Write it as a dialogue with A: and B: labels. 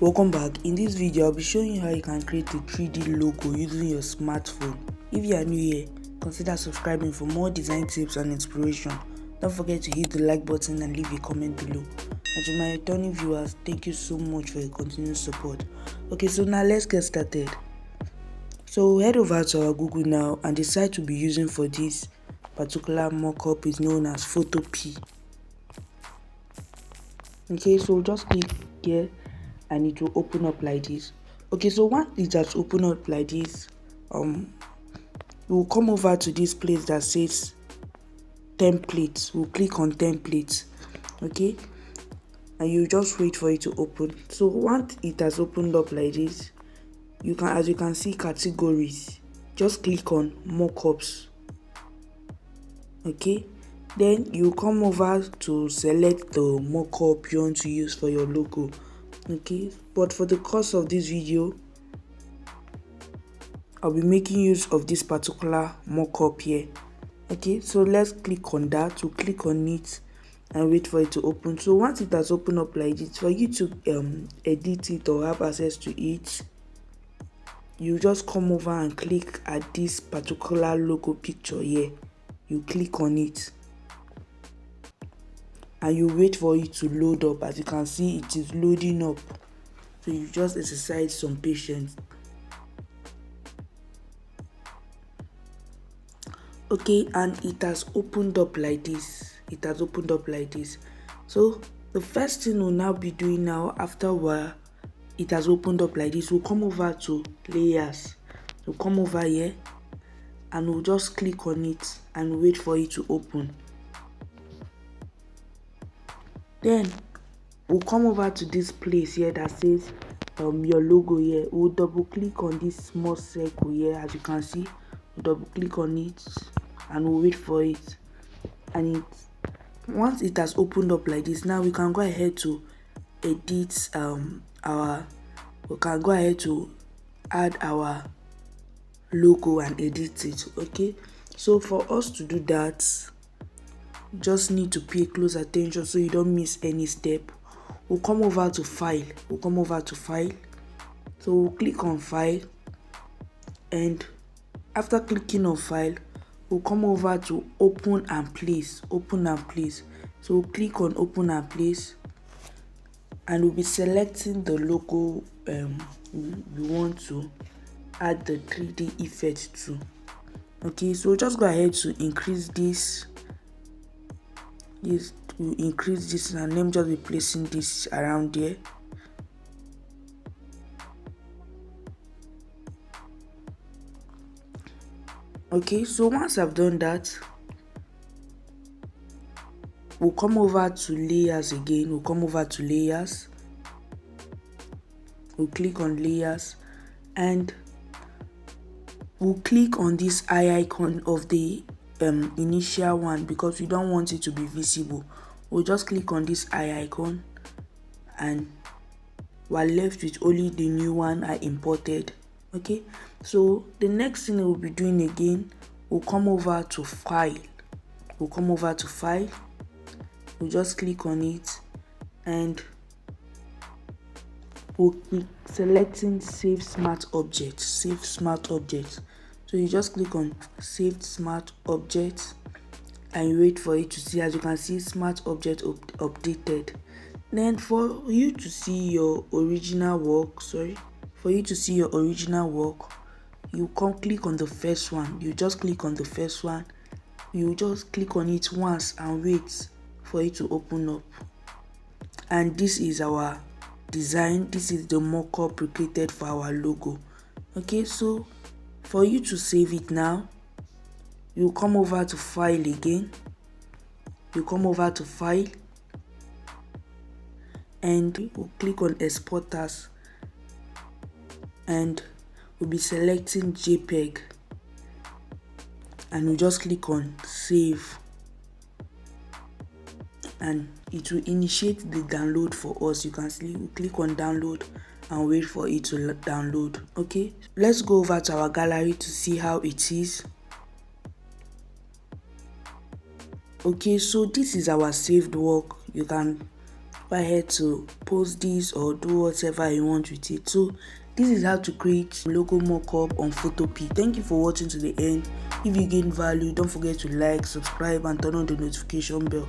A: Welcome back. In this video, I'll be showing you how you can create a 3D logo using your smartphone. If you are new here, consider subscribing for more design tips and inspiration. Don't forget to hit the like button and leave a comment below. And to my returning viewers, thank you so much for your continued support. Okay, so now let's get started. So head over to our Google now, and the site we'll be using for this particular mockup is known as Photopea. Okay, so just click here and it will open up like this. Okay, so once it has opened up like this, you will come over to this place that says templates. We'll click on templates, okay, and you just wait for it to open. So once it has opened up like this, you can, as you can see, categories. Just click on mockups, okay. Then you come over to select the mockup you want to use for your logo. Okay, but for the course of this video, I'll be making use of this particular mockup here. Okay, so let's click on that. We'll click on it and wait for it to open. So once it has opened up like this, for you to edit it or have access to it, you just come over and click at this particular logo picture here. You click on it and you wait for it to load up. As you can see, it is loading up, so you just exercise some patience. Okay, and it has opened up like this. It has opened up like this. So the first thing we'll now be doing now, after it has opened up like this, we'll come over to layers. We'll come over here and we'll just click on it and wait for it to open. Then we'll come over to this place here that says your logo here. We'll double click on this small circle here. As you can see, we'll double click on it and we'll wait for it. And once it has opened up like this, now we can go ahead to edit we can go ahead to add our logo and edit it. Okay, so for us to do that, just need to pay close attention so you don't miss any step. We'll come over to file. So we'll click on file, and after clicking on file, we'll come over to open and place. So we'll click on open and place, and we'll be selecting the logo we want to add the 3D effect to. Okay, so just go ahead to increase this. To increase this, and let me just be placing this around there. Okay, so once I've done that, we'll come over to layers again. We'll click on layers, and we'll click on this eye icon of the initial one because we don't want it to be visible. We'll just click on this eye icon, and we're left with only the new one I imported. Okay, so the next thing we'll be doing again, we'll come over to file. We'll just click on it, and we'll be selecting save smart object. So you just click on save smart object and you wait for it to see. As you can see, smart object updated. Then for you to see your original work, you come click on the first one. You just click on the first one. You just click on it once and wait for it to open up. And this is our design. This is the mockup we created for our logo. Okay, so for you to save it now, you come over to file again. And we'll click on export as, and we'll be selecting JPEG, and we'll just click on save, and it will initiate the download for us. You can see we click on download and wait for it to download. Okay, let's go over to our gallery to see how it is. Okay, so this is our saved work. You can go ahead to post this or do whatever you want with it. So this is how to create logo mockup on Photopea. Thank you for watching to the end. If you gain value, don't forget to like, subscribe and turn on the notification bell.